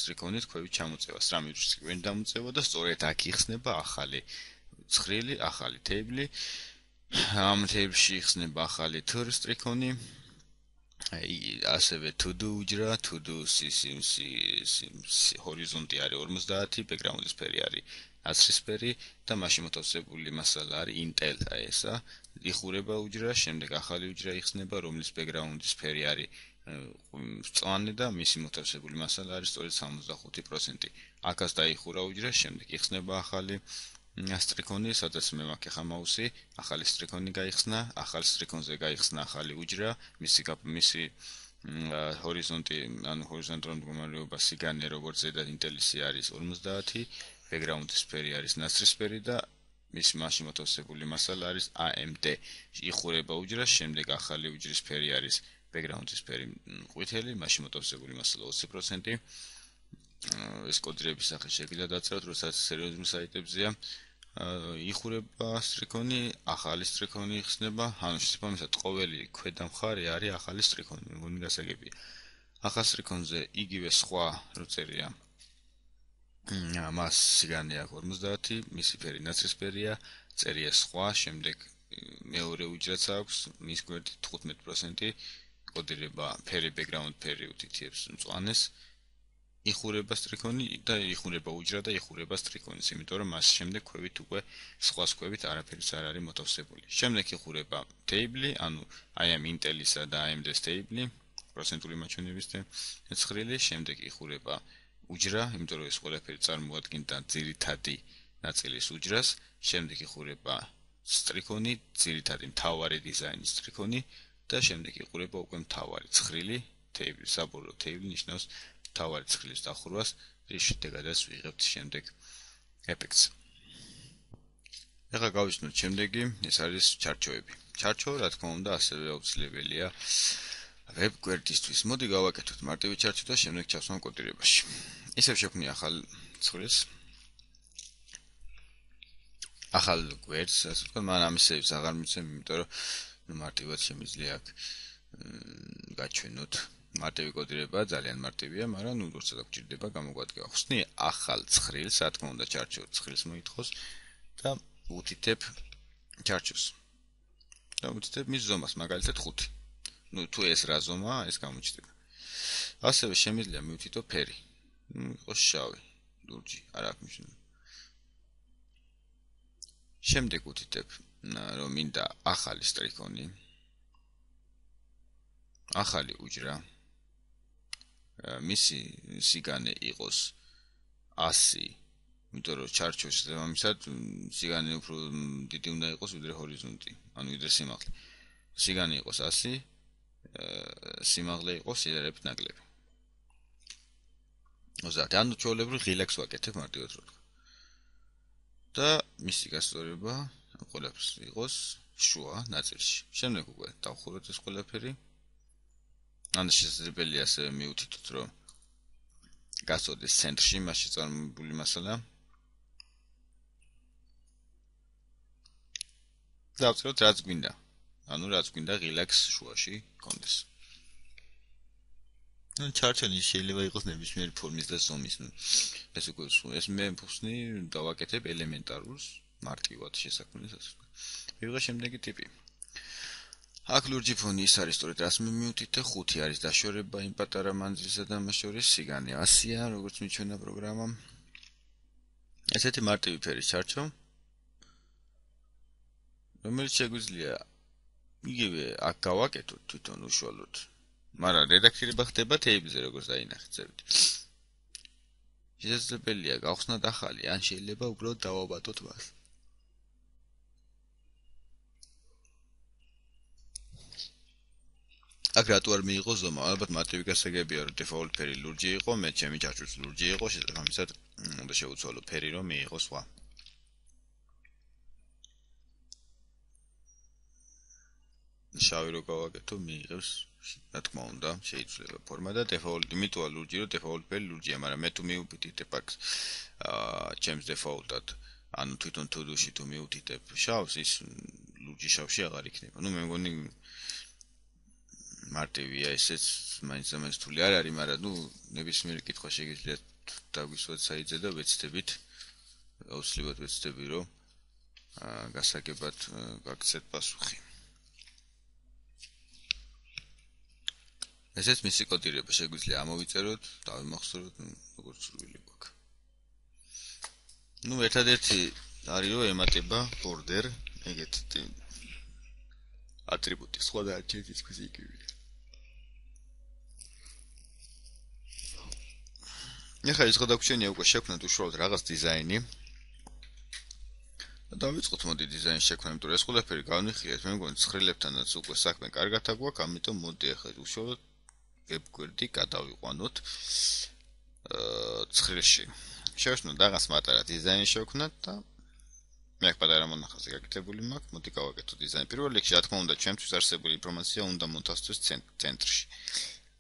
სტრიქონით ქვევით ჩამოწევა, 3 სტრიქონით დამოწევა და სწორედ აქ იხსნება ახალი ცხრილი, ახალი თეიბლი. ამ თეიბლში იხსნება ახალი თრ სტრიქონი. ასევე to-do უჯრა, to-do ჰორიზონტი არის 50, ბექგრაუნდის ფერი არის აცრისფერი და მასში მოთავსებული მასალა არის Intel ესა. იხურება უჯრა, შემდეგ ახალი უჯრა იხსნება, რომლის ბექგრაუნდის ფერი არის მწვანე და მისი მოთავსებული მასალა არის სწორედ 65%. აქაც დაიხურა უჯრა, შემდეგ იხსნება ახალი სტრიქონი, სადაც მე მაქვს ახლა მაუსი, ახალი სტრიქონი გაიხსნა, ახალ სტრიქონზე გაიხსნა ახალი უჯრა, მისი ჰორიზონტი, ანუ ჰორიზონტალურ მდგომარეობა სიგანე როგორც ზედა Intel-ისი არის 50, ბექგრაუნდის ფერი არის ნაცრისფერი და მისი მასში მოთავსებული მასალა არის AMD. იხურება უჯრა, შემდეგ ახალი უჯრის ფერი არის ბექგრაუნდის ფერი ყვითელი, მასში მოთავსებული მასალა 20%. ეს კოდირების სახე შეგიძლიათ დაწეროთ, როდესაც სერიოზულ საიტებზეა. იხურება სტრიქონი, ახალი სტრიქონი იხსნება, ანუ შესაბამისად ყოველი ქვედა მხარე არის ახალი სტრიქონი, მე მგონი გასაგებია. ახალ სტრიქონზე იგივე სხვა რო წერია. მას სიგანე აქვს 50, მისი ფერი ნაცრისფერია, წერია სხვა, შემდეგ მეორე უჯრაც აქვს, მის გვერდით 15%, კოდირება ფერი ბექგრაუნდ ფერი უთითებს მწვანეს. იხურება სტრიქონი და იხურება უჯრა და იხურება სტრიქონიც, იმიტომ რომ მას შემდეგ ქვევით უკვე სხვა ქვევით არაფერიც არ არის მოთავსებული. შემდეგ იხურება თეიბლი, ანუ აი ამ Intel-ისა და AMD-ის თეიბლი, პროცენტული მაჩვენების ცხრილი, შემდეგ იხურება უჯრა, იმიტომ რომ ეს ყველაფერი წარმოადგენდა ძირითადი ნაწილის უჯრას, შემდეგ იხურება სტრიქონი, ძირითადი მთავარი დიზაინის სტრიქონი და შემდეგ იხურება უკვე მთავარი ცხრილი, თეიბლი, საბოლოო თეიბლი ნიშნავს თავარი ცხრილის დახურვას, რის შედეგადაც ვიღებთ შემდეგ ეფექტს. ეხლა გავიცნოთ შემდეგი, ეს არის ჩარჩოები. ჩარჩო, რა თქმა უნდა, ასევე აუცილებელია ვებ გვერდისთვის. მოდი გავაკეთოთ მარტივი ჩარჩო და შემდეგ ჩავსვამ კოდირებაში. ისევ შექმნი ახალ ცხრილს. ახალ გვერდს, ასე ვთქვათ, მაგრამ ამის სეივს აღარ მიცემ, იმიტომ რომ მარტივად შემიძლია აქ გაჩვენოთ. მარტივი კოდირება ძალიან მარტივია, მაგრამ როცა გჭირდება გამოგვადგება. ხსნი ახალ ცხრილს, რა თქმა უნდა, ჩარჩო ცხრილს მოითხოვს და უთითებ ჩარჩოს. და უთითებ მის ზომას, მაგალითად 5. თუ ეს რა ზომაა, ეს გამოჩნდება. ასევე შემიძლია მივთითო ფერი. იყოს შავი, ლურჯი, არ აქვს მნიშვნელობა. შემდეგ უთითებ, რომ მინდა ახალი სტრიქონი, ახალი უჯრა, მისი სიგანე იყოს 100, იმიტომ რომ ჩარჩოს შესაბამისად სიგანე უფრო დიდი უნდა იყოს ვიდრე ჰორიზონტი, ანუ ვიდრე სიმაღლე. სიგანე იყოს 100, სიმაღლე იყოს სიდარებით ნაკლები. 30. ანუ ჩვეულებრივ ღილაკს ვაკეთებ მარტივად რო ვთქვა. და მისი გასწორება ყველაფერს იყოს შუა ნაწილში. შემდეგ უკვე დავხუროთ ეს ყველაფერი. ან შესაძლებელია ასევე მივუთითოთ, რომ გასწორდეს ცენტრში, მასში წარმოებული მასალა. დავწეროთ რაც გვინდა. ანუ რაც გვინდა ღილაკს შუაში კონდეს. ну ჩარჩენი შეიძლება იყოს ნებისმიერი ფორმის და ზომის. ეს უკვე ეს მე ფხსნი დავაკეთებ ელემენტარულს, მარტივად შესაქმნელს ასე. მივიღე შემდეგი ტიპი. აქ ლურჯი ფონი ის არის სწორედ რას მივთითე 5 არის დაშორება იმ პატარა მანძილსა და მას შორის სიგანე 100-ია, როგორც მიჩვენა პროგრამამ. ესეთი მარტივი ფერის ჩარჩო, რომელიც შეგვიძლია იგივე აქ გავაკეთოთ თვითონ უშუალოდ. მაგრამ რედაქტირება ხდება თეიბლზე, როგორც დაინახეთ ზევით. შესაძლებელია გავხსნათ ახალი, ან შეიძლება უბრალოდ დავაბატოთ მას. აქ რატო არ მიიღო ზომა? ალბათ მარტივი გასაგებია, რომ default ფერი ლურჯი იყო, მე ჩემი ჩარჩოც ლურჯი იყო, შესაბამისად უნდა შევუცვალო ფერი, რომ მიიღო სხვა. შავი რო გავაკეთო, მიიღებს, რა თქმა უნდა, შეიძლება ფორმა და default, იმიტოა ლურჯი, რომ default ფერი ლურჯია, მაგრამ მე თუ მივუთითებ აქ ჩემს default-ად, ანუ თვითონ to-do-ში თუ მივუთითებ შავს, ის ლურჯი შავში აღარ იქნება. მე მგონი მარტივია ესეც, მაინც რთული არ არის, მაგრამ ნებისმიერი კითხვა შეგიძლიათ დაგვისვათ საიტზე და ვეცდებით, აუცილებლად ვეცდები, რომ გასაგებად გაგცეთ პასუხი. ესეც მისი კოდირება შეგვიძლია ამოვიწეროთ, დავიმახსოვროთ, როგორც სურვილი გვაქვს. ერთადერთი არის რომ ემატება border, ეგეთი ატრიბუტი სხვა და არჩევის ქვის იგივე. ეხლა ის გადაგვჩენია უკვე შექმნათ უშუალოდ რაღაც დიზაინი. დავიწყოთ მოდი დიზაინის შექმნა, იმიტომ რომ ეს ყველაფერი განვიხილეთ, მე მგონი ცხრილებთანაც უკვე საქმე კარგად აგვაქვს, ამიტომ მოდი ახლა უშუალოდ web გვერდი გადავიყვანოთ ცხრილში. შევსვათ რაღაც პატარა დიზაინი შევქმნათ და მე აქ პატარა მონახაზი გაკეთებული მაქვს, მოდი გავაკეთოთ დიზაინი. პირველ რიგში, რა თქმა უნდა, ჩემთვის არსებული ინფორმაცია უნდა მოთავსდეს ცენტრში.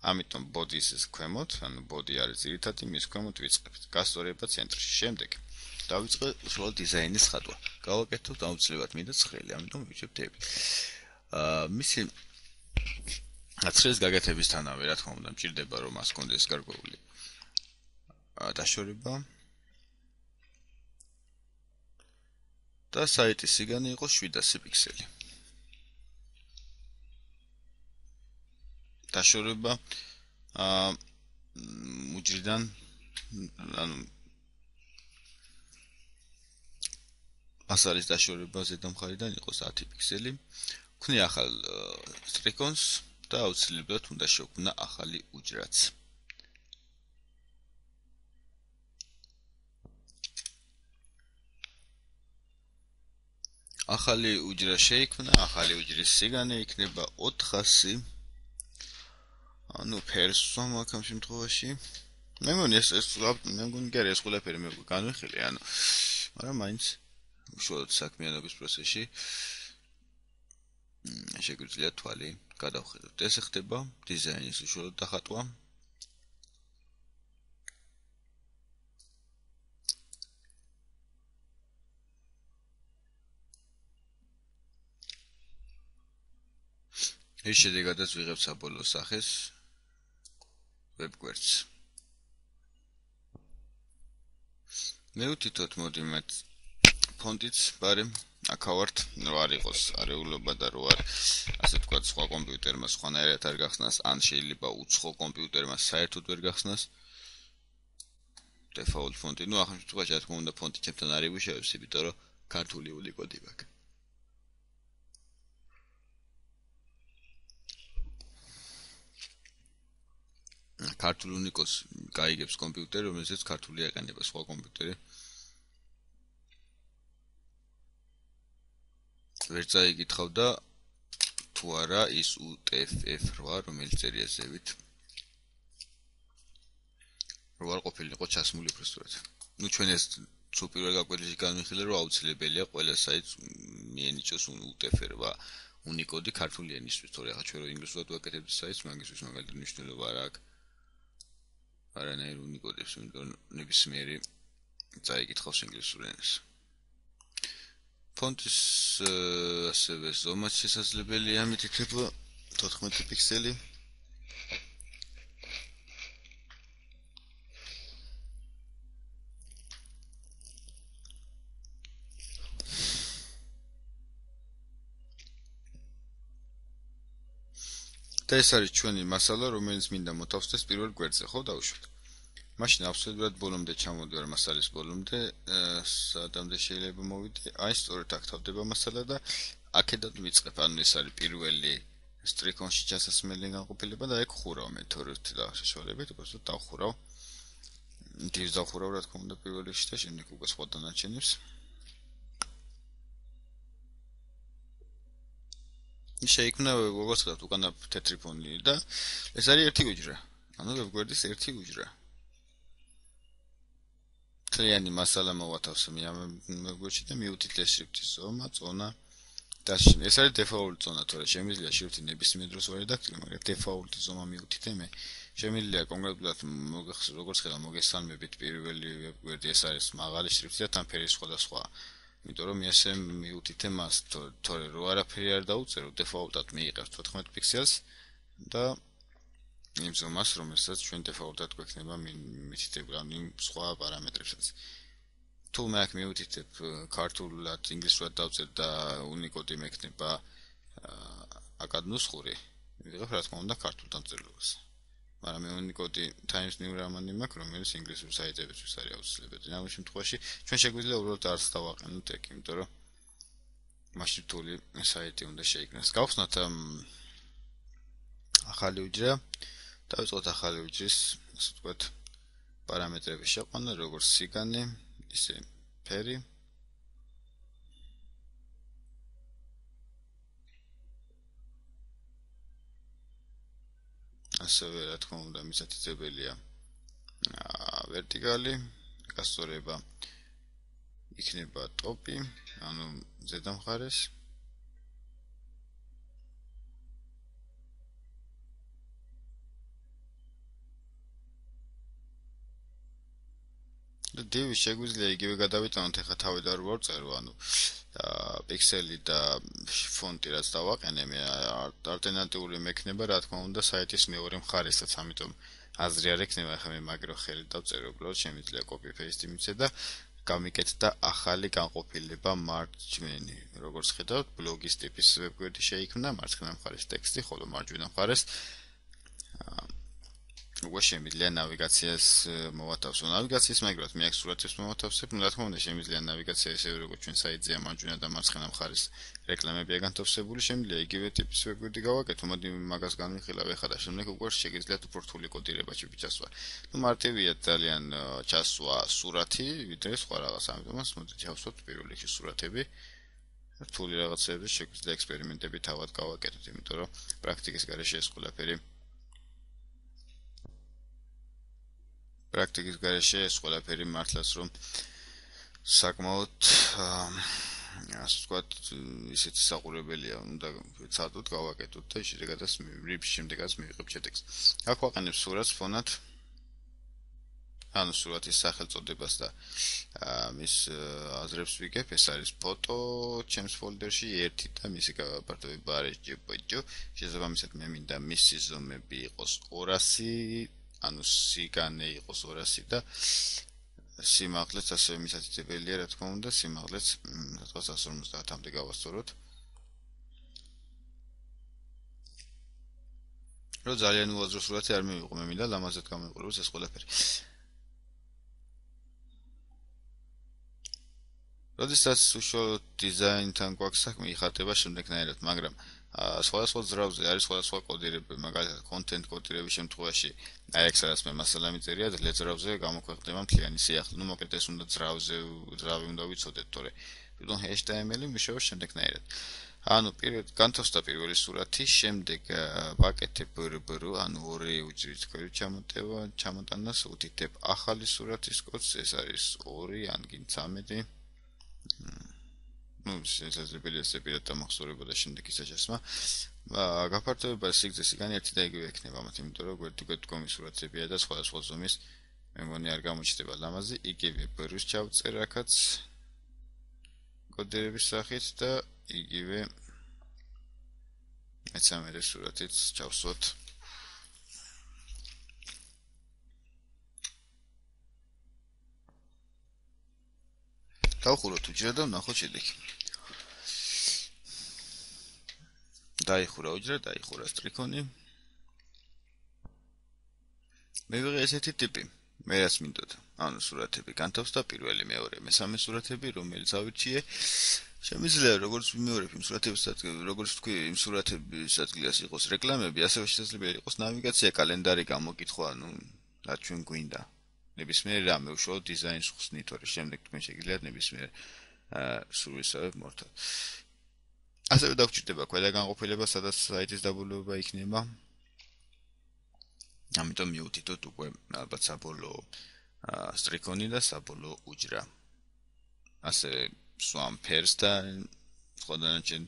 ამიტომ body-ს ქვემოთ, ანუ body არის ძირითადი, მის ქვემოთ ვიწყებთ. გასწორება ცენტრში. შემდეგ დავიწყე უშუალოდ დიზაინის ხატვა. გავაკეთოთ აუცილებლად მინდა ცხრილი, ამიტომ ვიჩვენებ ტები. მისი ცხრილის გაკეთებისთანავე, რა თქმა უნდა, მჭირდება რომ მას კონდეს გარკვეული დაშორება და საიტის სიგანე იყოს 700 პიქსელი. დაშორება უჯრიდან, ანუ მასალის დაშორება ზედა მხარიდან იყოს 10 პიქსელი. ვქნი ახალ სტრიქონს და აუცილებლად უნდა შევქმნა ახალი უჯრაც. ახალი უჯრა შეიქმნა, ახალი უჯრის სიგანე იქნება 400. ანუ ფერს ვსვამ აქ ამ შემთხვევაში. მე მგონი ეს ყველაფერი მე განვიხილე, ანუ მაგრამ მაინც უშუალოდ საქმიანობის პროცესში შეგვიძლია თვალი გადავხედოთ. ეს ხდება დიზაინის უშუალოდ დახატვა. ეს შედეგადაც ვიღებ საბოლოო სახეს ვებგვერდს. მევთითოთ მოდი მათ ფონტიც ბარემ აქავართ რო არ იყოს არეულობა და რო არ ასე ვთქვათ სხვა კომპიუტერმა სხვანაირად არ გახსნას ან შეიძლება უცხო კომპიუტერმა საერთოდ ვერ გახსნას default ფონტი. ნუ ახლა შემთხვევაში რა თქმა უნდა ფონტი ჩემთან არ იგუშავებს, იმიტომ რომ ქართული უნიკოდი მაქვს. ქართულ უნიკოდს გაიგებს კომპიუტერი, რომელზეც ქართული აყენება, სხვა კომპიუტერი ვერ წაიკითხავდა თუ არა ის UTF-8, რომელიც წერია ზევით. რო არ ყოფილიყო ჩასმული უბრალოდ. ნუ ჩვენ ეს თუ პირველ გაკვეთილში განვიხილე, რომ აუცილებელია ყველა საიტს მიენიჭოს UTF-8 უნიკოდი ქართული ენისთვის, თორე ახლა ჩვენ რო ინგლისურად ვაკეთებთ საიტს, მაგისთვის მაგალითად მნიშვნელობა არ აქვს. არანაირ უნიკოდებს, იმიტომ ნებისმიერი წაიკითხავს ინგლისურ ენას. ფონტის ასევე ზომაც შესაძლებელია, ამით იქნება 14 პიქსელი. და ეს არის ჩვენი მასალა, რომელიც მინდა მოთავსდეს პირველ გვერდზე, ხო, დავუშვათ. მაშინ აბსოლუტურად ბოლომდე ჩამოვიდვარ მასალის ბოლომდე, სადამდე შეიძლება მოვიდე, აი სწორედ აქ თავდება მასალა და აქედან ვიწყებ, ანუ ეს არის პირველი სტრიქონში ჩასასმელი განყოფილება და აქ ხურავ მე თორემ და საშუალებით, უბრალოდ დავხურავ. დივს დავხურავ, რა თქმა უნდა, პირველ რიგში და შემდეგ უკვე სხვა დანარჩენებს. შეიქმნა როგორც ხდება უკანა თეთრი ფონი და ეს არის ერთი უჯრა. ანუ ვებგვერდის ერთი უჯრა. მთლიანი მასალა მოვათავსე მე ამ ვებგვერდში და მივუთით ეს შრიფტის ზომა, წონა და ეს არის default ზონა, თორე შემიძლია შრიფტი ნებისმიერ დროს ვარედაქტირო, მაგრამ default ზომა მივუთით მე. შემიძლია კონკრეტულად როგორც ხდება მოგესალმებით პირველი ვებგვერდი ეს არის მაღალი შრიფტი და თან ფერი სხვადასხვა. იმიტომ რომ ესე მივუთით მას, თორე რო არაფერი არ დაუწერო, default-ად მიიღებს 14 პიქსელს და იმ ზომას, რომელსაც ჩვენ default-ად გვექნება მითითებული, ანუ იმ სხვა პარამეტრებსაც. თუ მე აქ მივუთითებ ქართულად, ინგლისურად დავწერ და უნიკოდი მექნება აკად ნუსხური, ვიღებ რა თქმა უნდა ქართულ დამწერლობას. მაგრამ მე უნიკოდი Times New Roman მაქვს, რომელიც ინგლისურ საიტებისთვის არის აუცილებელი. ამ შემთხვევაში ჩვენ შეგვიძლია უბრალოდ არც დავაყენოთ ეგ, იმიტომ რომ მაშინ რთული საიტი უნდა შეიქმნას. გავხსნათ ახალი უჯრა, დავიწყოთ ახალი უჯრის, ასე ვთქვათ, პარამეტრების შეყვანა, როგორც სიგანი, ისე ფერი. ასევე რა თქმა უნდა მისათითებელია ვერტიკალი, გასწორება იქნება ტოპი, ანუ ზედა მხარეს. და დივი შეგვიძლია იგივე გადავიტანოთ, ეხლა თავი და რო ვწერო, ანუ პიქსელი და ფონტი რაც დავაყენე, მე ალტერნატიული მექნება, რა თქმა უნდა, საიტის მეორე მხარესაც, ამიტომ აზრი არ ექნება, ახლა მე მაგრო ხელი დავწერო, უბრალოდ შემიძლია copy paste მიცე და გამიკეთდა ახალი განყოფილება მარჯვენი. როგორც ხედავთ, ბლოგის ტიპის ვებგვერდი შეიქმნა, მარცხენა მხარეს ტექსტი, ხოლო მარჯვენა მხარეს უკვე შემიძლია ნავიგაციას მოვათავსო. ნავიგაციის მაგალითად მე აქ სურათებს მოვათავსებ, რა თქმა უნდა შემიძლია ნავიგაცია ისევე როგორც ჩვენ საიტზეა მარჯვენა და მარცხენა მხარეს რეკლამებია განთავსებული, შემიძლია იგივე ტიპის ვებგვერდი გავაკეთო, მოდი მაგას განვიხილავ ეხლა და შემდეგ უკვე შეგიძლიათ უფრო რთული კოდირებაში ჩასვა. ნუ მარტივია ძალიან ჩასვა სურათი, ვიდრე სხვა რაღაც, ამიტომაც მოდით ავსვათ პირველ რიგში სურათები. რთული რაღაცები შეგვიძლია ექსპერიმენტები თავად გავაკეთოთ, იმიტომ რომ პრაქტიკის გარეშე ეს ყველაფერი პრაქტიკის გარეშე ეს ყველაფერი მართლაც რომ საკმაოდ ასე ვთქვათ, ისეთი საყურებელია, უნდა ვცადოთ, გავაკეთოთ და შედეგადაც შემდეგაც მივიღებ შედეგს. აქ ვაყენებ სურათს ფონად, ანუ სურათის სახელწოდებას და მის აზრებს ვიგებ, ეს არის ფოტო ჩემს ფოლდერში 1 და მისი გაფართოება არის ჯპჯ. შესაბამისად მე მინდა მისი ზომები იყოს 200, ანუ სიგანე იყოს 200 და სიმაღლეც ასევე მისაწიდებელია, რა თქმა უნდა, სიმაღლეც სადღაც 150-მდე გავასწოროთ. რომ ძალიან უაზრო სურათი არ მივიღო, მე მინდა ლამაზად გამოვიყურებოს ეს ყველაფერი. როდესაც უშუალოდ დიზაინთან გვაქვს საქმე, იხატება შემდეგნაირად, მაგრამ სხვადასხვა ძრავზე არის სხვადასხვა კოდირებები, მაგალითად content კოდირების შემთხვევაში, აი ეს რაც მე მასალა მიწერია, ძლე ძრავზე გამოქვეყნდება მთლიანი სიახლე. ნუ მოკეთ ეს უნდა ძრავი უნდა ვიცოდეთ, თორე თვითონ HTML-ი მიშავა შემდეგნაირად. ანუ განთავსდა პირველი სურათი, შემდეგ ვაკეთებ ბრ, ანუ ორი უჯრის ქვევით ჩამოტანას, უთითებ ახალი სურათის კოდს, ეს არის 2 ან გინ 13. ну, შესაძლებელია პირად დამახსოვრება და შემდეგ ის აჩასმა. გაფართოება სიგრძე სიგანი ერთი და იგივე ექნება ამათ, იმიტომ რომ გვერდ-გვერდ სურათებია და სხვადასხვა ზომის მე მგონი არ გამოჩნდება ლამაზი, იგივე ბრ-ს ჩავწერ აქაც კოდირების სახით და იგივე 13 სურათიც ჩავსვათ. დავხუროთ უჯრა და ვნახოთ შედეგი. დაიხურა უჯრა, დაიხურა სტრიქონი. მივიღე ესეთი ტიპი. მე რაც მინდოდა. ანუ სურათები განთავსდა პირველი, მეორე, მესამე სურათები, რომელიც ავირჩიე. შემიძლია როგორც ვიმეორებ იმ სურათებსაც, როგორც თქვი, იმ სურათების ადგილას იყოს რეკლამები, ასევე შესაძლებელი იყოს ნავიგაცია, კალენდარი, გამოკითხვა, ну, რაც ჩვენ გვინდა. ნებისმიერ რამე უშუალოდ დიზაინს ხსნით, თორე შემდეგ თქვენ შეგიძლიათ ნებისმიერ სურვილსავებ მორთოთ. ასევე დაგჭირდება ქვედა განყოფილება, სადაც საიტის დაბოლოება იქნება. ამიტომ მივუთითოთ უკვე ალბათ საბოლოო სტრიქონი და საბოლოო უჯრა. ასევე სვამ ფერს და სხვადასხვა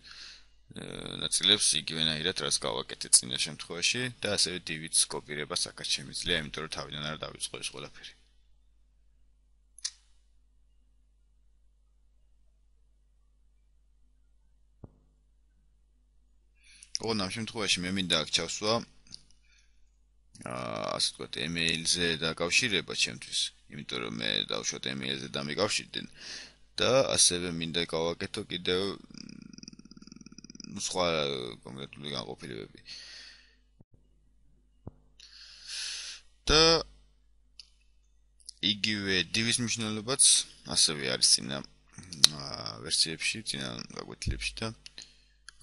ნაწილებს იგივენაირად რაც გავაკეთე წინა შემთხვევაში და ასევე დივიც კოპირებას აქაც შემიძლია, იმიტომ რომ თავიდან არ დავიწყო ეს ყველაფერი. ოღონდ ამ შემთხვევაში მე მინდა აქ ჩავსვა ასე ვთქვათ, email-ზე დაკავშირება ჩემთვის, იმიტომ რომ მე დავუშვათ email-ზე დამიკავშირდნენ და ასევე მინდა გავაკეთო კიდევ სხვა კონკრეტული განყოფილებები. და იგივე div-ის მნიშვნელობაც ასევე არის წინა ვერსიებში, წინა გაკვეთილებში და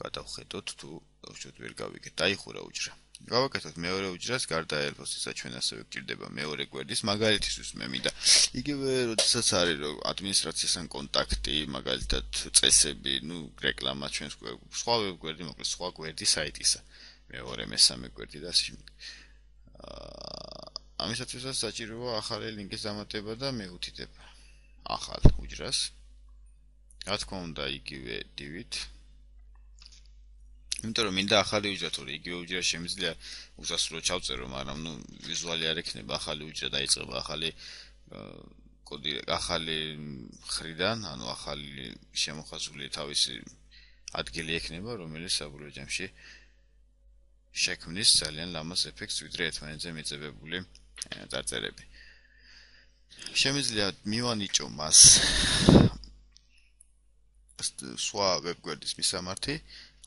გადავხედოთ თუ უშუალოდ ვერ გავიგეთ. დაიხურა უჯრა. გავაკეთოთ მეორე უჯრას, გარდა ელფოსისა ჩვენ ასევე გვჭირდება მეორე გვერდის, მაგალითისთვის მე მინდა იგივე როდესაც არის რომ ადმინისტრაციასთან კონტაქტი, მაგალითად წესები, ну, რეკლამა ჩვენს სხვა გვერდი, მოკლედ სხვა გვერდი საიტისა. მეორე, მესამე გვერდი და ასე შემდეგ. ამისათვისაც საჭიროა ახალი ლინკის დამატება და მე უთითებ ახალ უჯრას. რა თქმა უნდა, იგივე div-ით. იმიტომ რომ მინდა ახალი უჯრა, თორე იგივე უჯრა შემიძლია უსასრულო ჩავწერო, მაგრამ ну, ვიზუალი არ ექნება ახალი უჯრა დაიწყება ახალი კოდი, ახალი მხრიდან, ანუ ახალი შემოხაზული თავისი ადგილი ექნება, რომელიც საბოლოო ჯამში შექმნის ძალიან ლამაზ ეფექტს, ვიდრე ერთმანეთზე მიწებებული წარწერები. შემიძლია მივანიჭო მას სხვა ვებგვერდის მისამართი,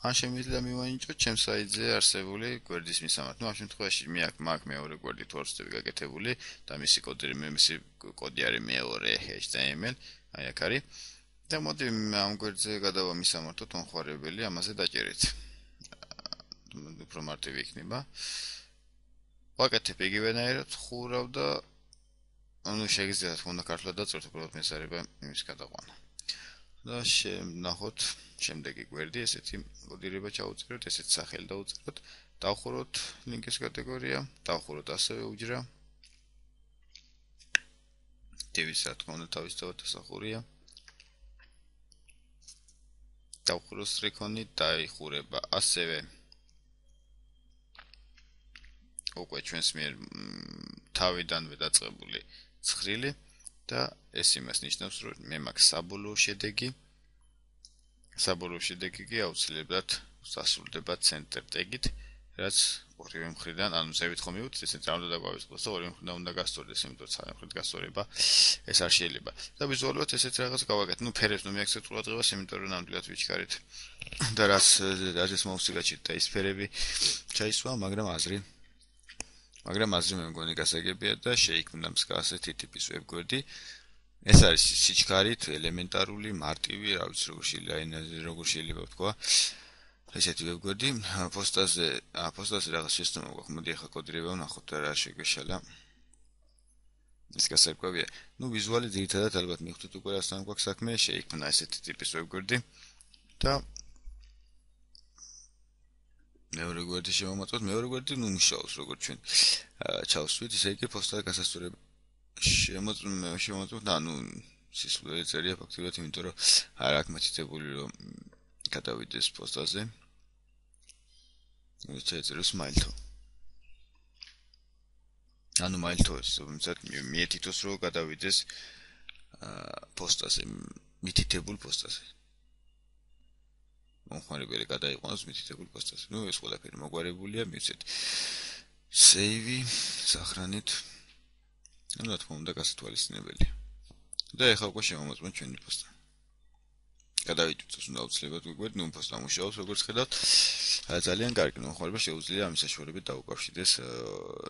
ან შემიძლია მივანიჭო ჩემს საიტზე არსებული გვერდის მისამართი. ну, ამ შემთხვევაში მე აქ მაქვს მეორე გვერდი თორსტები გაკეთებული და მისი კოდი არის მეორე HTML, აი აქ არის. და მოდი ამ გვერდზე გადავა მისამართო თონხარებელი, ამაზე დაჭერეთ. უფრო მარტივი იქნება. ვაკეთებ იგივენაირად, ხურავ და ანუ შეგიძლიათ თქო უნდა ქართულად დაწეროთ, უბრალოდ მესარება იმის გადაყვანა. და ნახოთ შემდეგი გვერდი, ესეთი კოდირება ჩაუწეროთ, ესეთი სახელი დაუწეროთ, დავხუროთ ლინკის კატეგორია, დავხუროთ ასევე უჯრა. div-ის რა თქმა უნდა თავისთავად ასახურია. დავხუროს სტრიქონი დაიხურება ასევე უკვე ჩვენს მიერ თავიდანვე დაწყებული ცხრილი და ეს იმას ნიშნავს, რომ მე მაქვს საბოლოო შედეგი კი აუცილებლად დასრულდება center tag-ით, რაც ორივე მხრიდან, ანუ ზევით ხომ მივუწევთ, ესე წამოდა დაგვავიწყოს და ორივე მხრიდან უნდა გასწორდეს, იმიტომ რომ სამი მხრით გასწორება ეს არ შეიძლება. და ვიზუალურად ესეთ რაღაც გავაკეთე. ფერებს მიაქცევთ ყურადღებას, იმიტომ რომ ნამდვილად ვიჩქარით და რაც მოუსი გაჩით და ის ფერები ჩაისვა, მაგრამ აზრი მე მგონი გასაგებია და შეიქმნა ასეთი ტიპის ვებგვერდი. ეს არის სიჩქარით ელემენტარული, მარტივი, რა ვიცი როგორ შეიძლება ვთქვა. ესეთი ვებგვერდი პოსტაზე რაღაც შეცდომა გვაქვს. მოდი ახლა კოდირება ვნახოთ და რა შეგვეშალა. ეს გასაკვირია. ვიზუალი ძირითადად ალბათ მივხვდით უკვე რასთან გვაქვს საქმე, შეიქმნა ესეთი ტიპის ვებგვერდი და მეორე გვერდი შევამოწმოთ. მეორე გვერდი მუშაობს როგორც ჩვენ ჩავსვით, ისე იგი პოსტად გასასწორება შევამოწმოთ, სისხლი წერია ფაქტობრივად, იმიტომ რომ არ აქვს მითითებული რომ გადავიდეს პოსტაზე. შეეწეროს მაილთო. მაილთოს, თუმცა მიეთითოს რომ გადავიდეს პოსტაზე, მითითებულ პოსტაზე. მომხმარებელი გადაიყვანოს მითითებულ პოსტაზე. ეს ყველაფერი მოგვარებულია, მივცეთ save სახრანით. რა თქმა უნდა, გასათვალისწინებელია. და ეხლა უკვე შევამოწმოთ ჩვენი პოსტა. გადავიჭროთ უნდა აუცილებლად გვიგვერდ, პოსტა მუშაობს, როგორც ხედავთ. ძალიან კარგი, მომხმარებელს შეუძლია ამის საშუალებით დაუკავშირდეს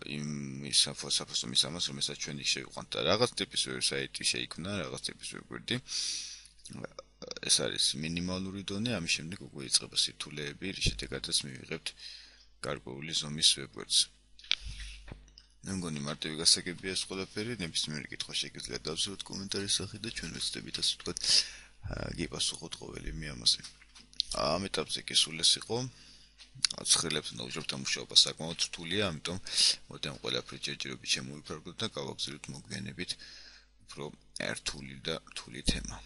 იმის საფოსტო მისამას, რომელსაც ჩვენ იქ შევიყვანთ და რაღაც ტიპის ვებსაიტი შეიქმნა, რაღაც ტიპის ვებგვერდი. ეს არის მინიმალური დონე, ამის შემდეგ უკვე იწყება სირთულეები, რის შედეგადაც მივიღებთ გარკვეული ზომის ვებგვერდს. მე მგონი მარტივი გასაგებია ეს ყველაფერი, ნებისმიერი კითხვა შეგიძლიათ დავწეროთ კომენტარის სახით და ჩვენ ვეცდებით ასე ვთქვათ გიპასუხოთ ყოველი მე ამაზე. ამ ეტაპზე კი სულ ეს იყო. ცხრილებთან და უჯრედთან მუშაობა საკმაოდ რთულია, ამიტომ მოდი ამ ყველაფერი ჯერჯერობით შემოვიფარგლოთ და გავაგზავნოთ მოგვიანებით უფრო რთული თემა.